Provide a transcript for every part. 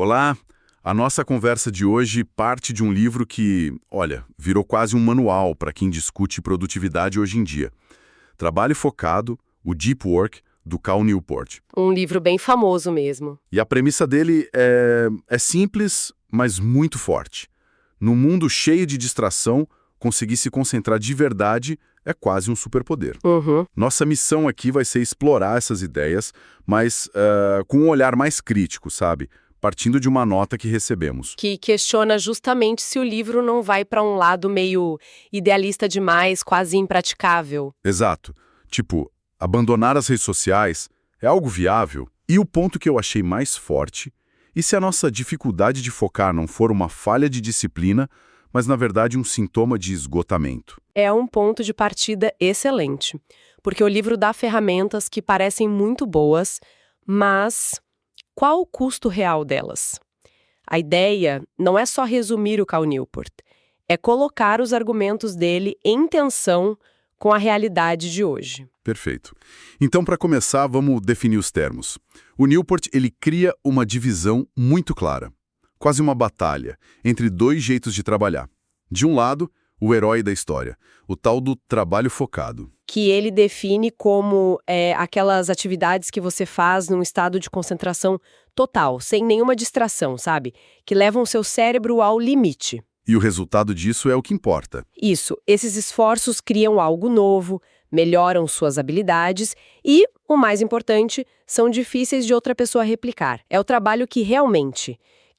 Olá, a nossa conversa de hoje parte de um livro que, olha, virou quase um manual para quem discute produtividade hoje em dia. Trabalho Focado, o Deep Work, do Cal Newport. Um livro bem famoso mesmo. E a premissa dele é simples, mas muito forte. Num mundo cheio de distração, conseguir se concentrar de verdade é quase um superpoder. Nossa missão aqui vai ser explorar essas ideias, mas com um olhar mais crítico, sabe? Partindo de uma nota que recebemos. Que questiona justamente se o livro não vai para um lado meio idealista demais, quase impraticável. Exato. Tipo, abandonar as redes sociais é algo viável? E o ponto que eu achei mais forte, e se a nossa dificuldade de focar não for uma falha de disciplina, mas na verdade um sintoma de esgotamento? É um ponto de partida excelente, porque o livro dá ferramentas que parecem muito boas, mas qual o custo real delas? A ideia não é só resumir o Cal Newport, é colocar os argumentos dele em tensão com a realidade de hoje. Perfeito. Então, para começar, vamos definir os termos. O Newport, ele cria uma divisão muito clara, quase uma batalha, entre dois jeitos de trabalhar. De um lado, o herói da história, o tal do trabalho focado. Que ele define como aquelas atividades que você faz num estado de concentração total, sem nenhuma distração, sabe? Que levam o seu cérebro ao limite. E o resultado disso é o que importa. Isso, esses esforços criam algo novo, melhoram suas habilidades e, o mais importante, são difíceis de outra pessoa replicar. É o trabalho que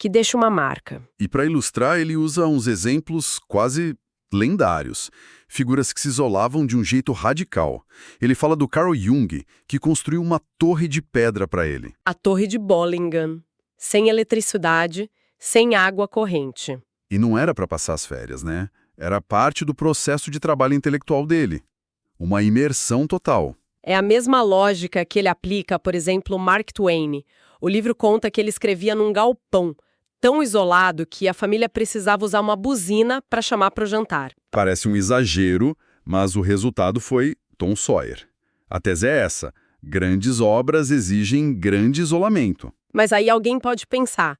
deixa uma marca. E para ilustrar, ele usa uns exemplos quase lendários, figuras que se isolavam de um jeito radical. Ele fala do Carl Jung, que construiu uma torre de pedra para ele. A Torre de Bollingen, sem eletricidade, sem água corrente. E não era para passar as férias, né? Era parte do processo de trabalho intelectual dele. Uma imersão total. É a mesma lógica que ele aplica, por exemplo, Mark Twain. O livro conta que ele escrevia num galpão, tão isolado que a família precisava usar uma buzina para chamar para o jantar. Parece um exagero, mas o resultado foi Tom Sawyer. A tese é essa: grandes obras exigem grande isolamento. Mas aí alguém pode pensar,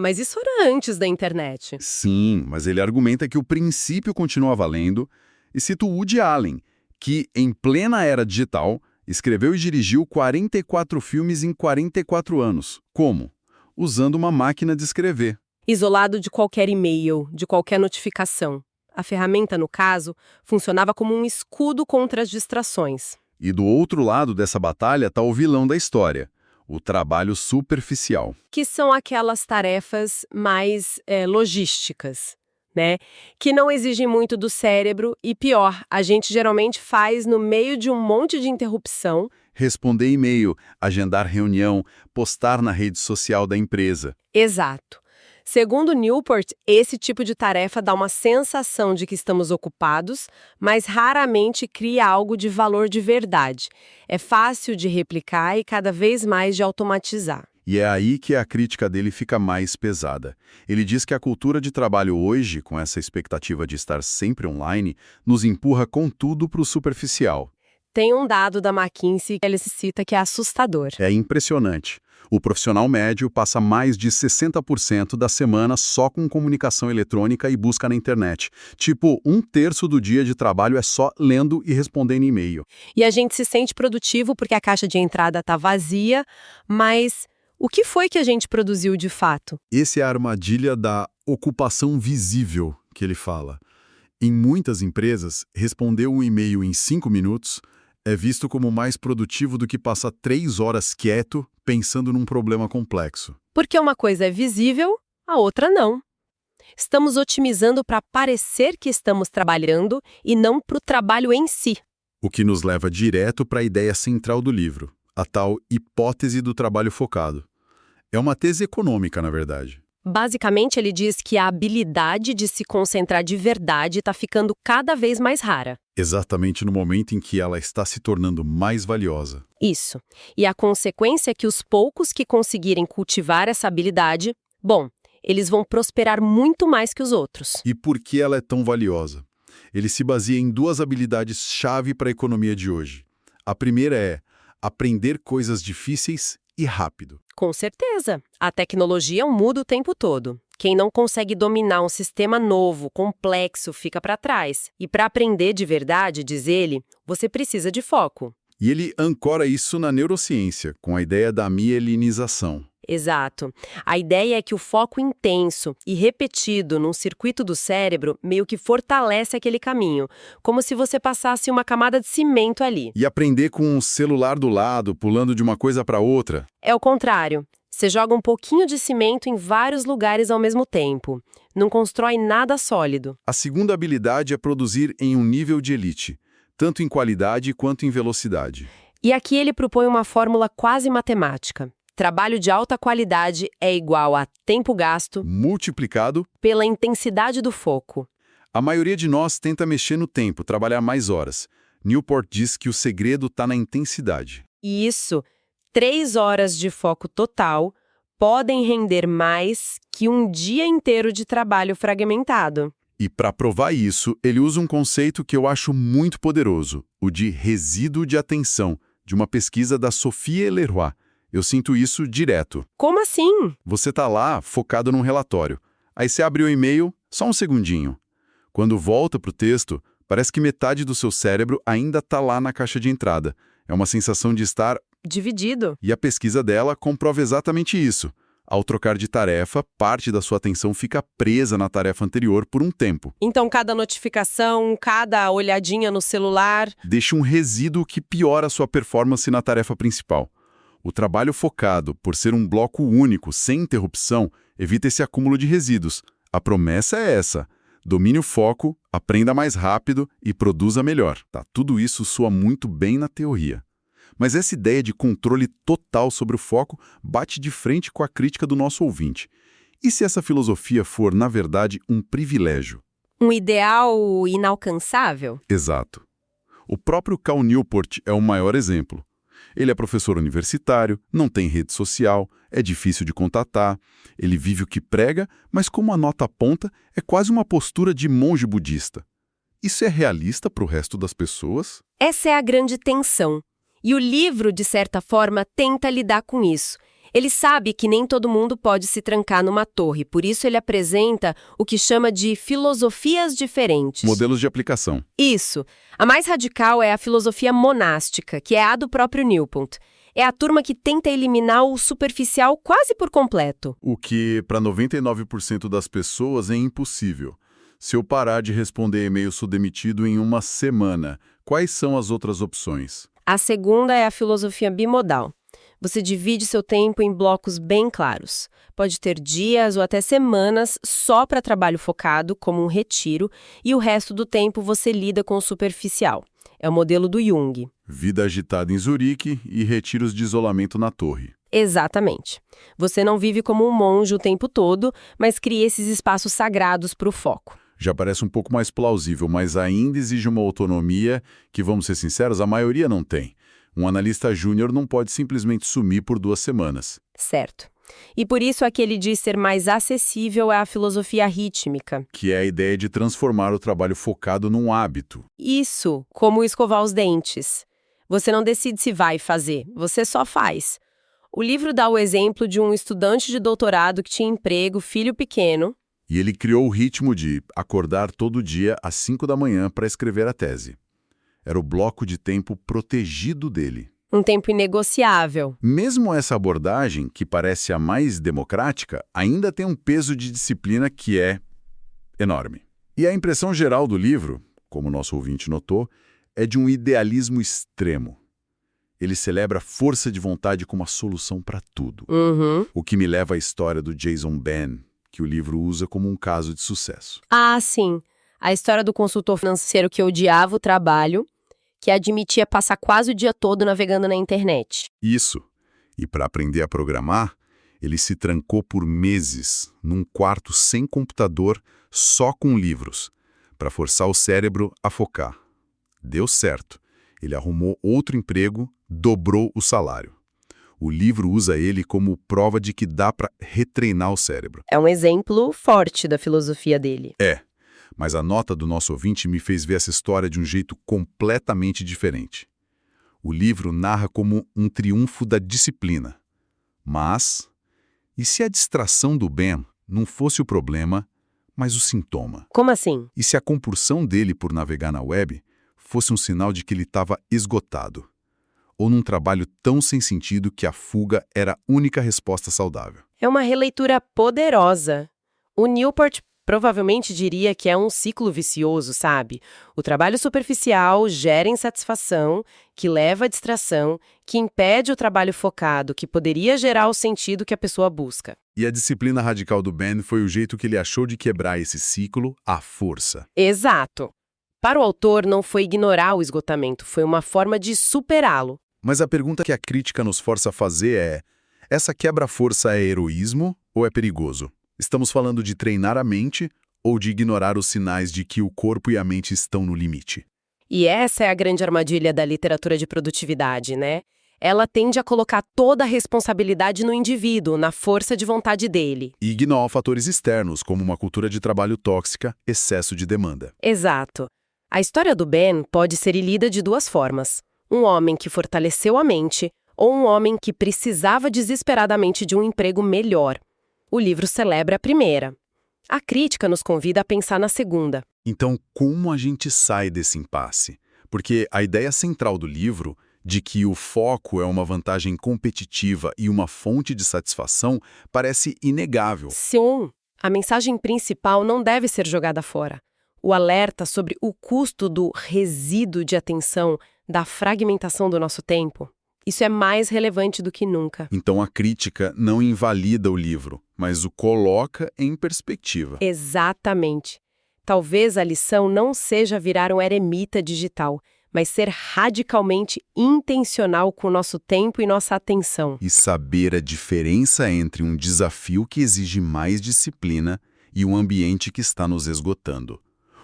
mas isso era antes da internet. Sim, mas ele argumenta que o princípio continua valendo e cita o Woody Allen, que, em plena era digital, escreveu e dirigiu 44 filmes em 44 anos. Como? Usando uma máquina de escrever. Isolado de qualquer e-mail, de qualquer notificação. A ferramenta, no caso, funcionava como um escudo contra as distrações. E do outro lado dessa batalha está o vilão da história, o trabalho superficial. Que são aquelas tarefas mais logísticas, né? Que não exigem muito do cérebro e, pior, a gente geralmente faz no meio de um monte de interrupção. Responder e-mail, agendar reunião, postar na rede social da empresa. Exato. Segundo Newport, esse tipo de tarefa dá uma sensação de que estamos ocupados, mas raramente cria algo de valor de verdade. É fácil de replicar e cada vez mais de automatizar. E é aí que a crítica dele fica mais pesada. Ele diz que a cultura de trabalho hoje, com essa expectativa de estar sempre online, nos empurra com tudo para o superficial. Tem um dado da McKinsey que ele cita que é assustador. É impressionante. O profissional médio passa mais de 60% da semana só com comunicação eletrônica e busca na internet. Tipo, 1/3 do dia de trabalho é só lendo e respondendo e-mail. E a gente se sente produtivo porque a caixa de entrada está vazia, mas o que foi que a gente produziu de fato? Essa é a armadilha da ocupação visível que ele fala. Em muitas empresas, responder um e-mail em 5 minutos é visto como mais produtivo do que passar 3 horas quieto pensando num problema complexo. Porque uma coisa é visível, a outra não. Estamos otimizando para parecer que estamos trabalhando e não para o trabalho em si. O que nos leva direto para a ideia central do livro, a tal hipótese do trabalho focado. É uma tese econômica, na verdade. Basicamente, ele diz que a habilidade de se concentrar de verdade está ficando cada vez mais rara. Exatamente no momento em que ela está se tornando mais valiosa. Isso. E a consequência é que os poucos que conseguirem cultivar essa habilidade, eles vão prosperar muito mais que os outros. E por que ela é tão valiosa? Ele se baseia em 2 habilidades-chave para a economia de hoje. A primeira é aprender coisas difíceis e rápido. Com certeza. A tecnologia muda o tempo todo. Quem não consegue dominar um sistema novo, complexo, fica para trás. E para aprender de verdade, diz ele, você precisa de foco. E ele ancora isso na neurociência, com a ideia da mielinização. Exato. A ideia é que o foco intenso e repetido num circuito do cérebro meio que fortalece aquele caminho, como se você passasse uma camada de cimento ali. E aprender com um celular do lado, pulando de uma coisa para outra. É o contrário. Você joga um pouquinho de cimento em vários lugares ao mesmo tempo. Não constrói nada sólido. A segunda habilidade é produzir em um nível de elite, tanto em qualidade quanto em velocidade. E aqui ele propõe uma fórmula quase matemática. Trabalho de alta qualidade é igual a tempo gasto multiplicado pela intensidade do foco. A maioria de nós tenta mexer no tempo, trabalhar mais horas. Newport diz que o segredo está na intensidade. E isso, 3 horas de foco total podem render mais que um dia inteiro de trabalho fragmentado. E para provar isso, ele usa um conceito que eu acho muito poderoso, o de resíduo de atenção, de uma pesquisa da Sophie Leroy. Eu sinto isso direto. Como assim? Você tá lá, focado num relatório. Aí você abre o e-mail, só um segundinho. Quando volta pro texto, parece que metade do seu cérebro ainda tá lá na caixa de entrada. É uma sensação de estar dividido. E a pesquisa dela comprova exatamente isso. Ao trocar de tarefa, parte da sua atenção fica presa na tarefa anterior por um tempo. Então, cada notificação, cada olhadinha no celular deixa um resíduo que piora a sua performance na tarefa principal. O trabalho focado, por ser um bloco único, sem interrupção, evita esse acúmulo de resíduos. A promessa é essa: domine o foco, aprenda mais rápido e produza melhor. Tudo isso soa muito bem na teoria. Mas essa ideia de controle total sobre o foco bate de frente com a crítica do nosso ouvinte. E se essa filosofia for, na verdade, um privilégio? Um ideal inalcançável? Exato. O próprio Cal Newport é o maior exemplo. Ele é professor universitário, não tem rede social, é difícil de contatar, ele vive o que prega, mas como a nota aponta, é quase uma postura de monge budista. Isso é realista para o resto das pessoas? Essa é a grande tensão. E o livro, de certa forma, tenta lidar com isso. Ele sabe que nem todo mundo pode se trancar numa torre, por isso ele apresenta o que chama de filosofias diferentes. Modelos de aplicação. Isso. A mais radical é a filosofia monástica, que é a do próprio Newport. É a turma que tenta eliminar o superficial quase por completo. O que, para 99% das pessoas, é impossível. Se eu parar de responder e-mail, sou demitido em uma semana. Quais são as outras opções? A segunda é a filosofia bimodal. Você divide seu tempo em blocos bem claros. Pode ter dias ou até semanas só para trabalho focado, como um retiro, e o resto do tempo você lida com o superficial. É o modelo do Jung. Vida agitada em Zurique e retiros de isolamento na torre. Exatamente. Você não vive como um monge o tempo todo, mas cria esses espaços sagrados para o foco. Já parece um pouco mais plausível, mas ainda exige uma autonomia que, vamos ser sinceros, a maioria não tem. Um analista júnior não pode simplesmente sumir por 2 semanas. Certo. E por isso a que ele diz ser mais acessível é a filosofia rítmica. Que é a ideia de transformar o trabalho focado num hábito. Isso, como escovar os dentes. Você não decide se vai fazer, você só faz. O livro dá o exemplo de um estudante de doutorado que tinha emprego, filho pequeno. E ele criou o ritmo de acordar todo dia às 5 da manhã para escrever a tese. Era o bloco de tempo protegido dele. Um tempo inegociável. Mesmo essa abordagem, que parece a mais democrática, ainda tem um peso de disciplina que é enorme. E a impressão geral do livro, como nosso ouvinte notou, é de um idealismo extremo. Ele celebra a força de vontade como a solução para tudo. O que me leva à história do Jason Ben, que o livro usa como um caso de sucesso. Ah, sim. A história do consultor financeiro que odiava o trabalho, que admitia passar quase o dia todo navegando na internet. Isso. E para aprender a programar, ele se trancou por meses num quarto sem computador, só com livros, para forçar o cérebro a focar. Deu certo. Ele arrumou outro emprego, dobrou o salário. O livro usa ele como prova de que dá para retreinar o cérebro. É um exemplo forte da filosofia dele. É. Mas a nota do nosso ouvinte me fez ver essa história de um jeito completamente diferente. O livro narra como um triunfo da disciplina. Mas, e se a distração do Ben não fosse o problema, mas o sintoma? Como assim? E se a compulsão dele por navegar na web fosse um sinal de que ele estava esgotado? Ou num trabalho tão sem sentido que a fuga era a única resposta saudável? É uma releitura poderosa. O Newport provavelmente diria que é um ciclo vicioso, sabe? O trabalho superficial gera insatisfação, que leva à distração, que impede o trabalho focado, que poderia gerar o sentido que a pessoa busca. E a disciplina radical do Ben foi o jeito que ele achou de quebrar esse ciclo à força. Exato. Para o autor, não foi ignorar o esgotamento, foi uma forma de superá-lo. Mas a pergunta que a crítica nos força a fazer é: essa quebra-força é heroísmo ou é perigoso? Estamos falando de treinar a mente ou de ignorar os sinais de que o corpo e a mente estão no limite? E essa é a grande armadilha da literatura de produtividade, né? Ela tende a colocar toda a responsabilidade no indivíduo, na força de vontade dele. E ignora fatores externos, como uma cultura de trabalho tóxica, excesso de demanda. Exato. A história do Ben pode ser lida de duas formas. Um homem que fortaleceu a mente ou um homem que precisava desesperadamente de um emprego melhor. O livro celebra a primeira. A crítica nos convida a pensar na segunda. Então, como a gente sai desse impasse? Porque a ideia central do livro, de que o foco é uma vantagem competitiva e uma fonte de satisfação, parece inegável. Sim, a mensagem principal não deve ser jogada fora. O alerta sobre o custo do resíduo de atenção, da fragmentação do nosso tempo, isso é mais relevante do que nunca. Então a crítica não invalida o livro, mas o coloca em perspectiva. Exatamente. Talvez a lição não seja virar um eremita digital, mas ser radicalmente intencional com o nosso tempo e nossa atenção. E saber a diferença entre um desafio que exige mais disciplina e um ambiente que está nos esgotando.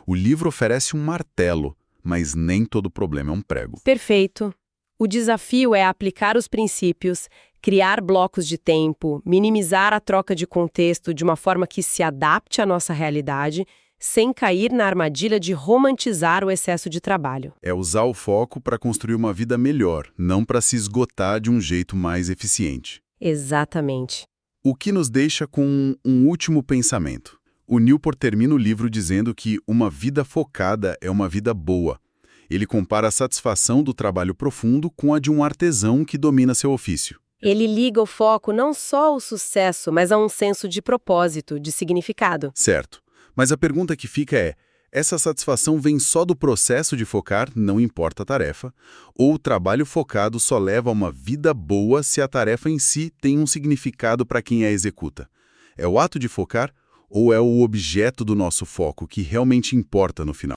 O livro oferece um martelo, mas nem todo problema é um prego. Perfeito. O desafio é aplicar os princípios, criar blocos de tempo, minimizar a troca de contexto de uma forma que se adapte à nossa realidade, sem cair na armadilha de romantizar o excesso de trabalho. É usar o foco para construir uma vida melhor, não para se esgotar de um jeito mais eficiente. Exatamente. O que nos deixa com um último pensamento. O Newport termina o livro dizendo que uma vida focada é uma vida boa. Ele compara a satisfação do trabalho profundo com a de um artesão que domina seu ofício. Ele liga o foco não só ao sucesso, mas a um senso de propósito, de significado. Certo. Mas a pergunta que fica é: essa satisfação vem só do processo de focar, não importa a tarefa, ou o trabalho focado só leva a uma vida boa se a tarefa em si tem um significado para quem a executa? É o ato de focar ou é o objeto do nosso foco que realmente importa no final?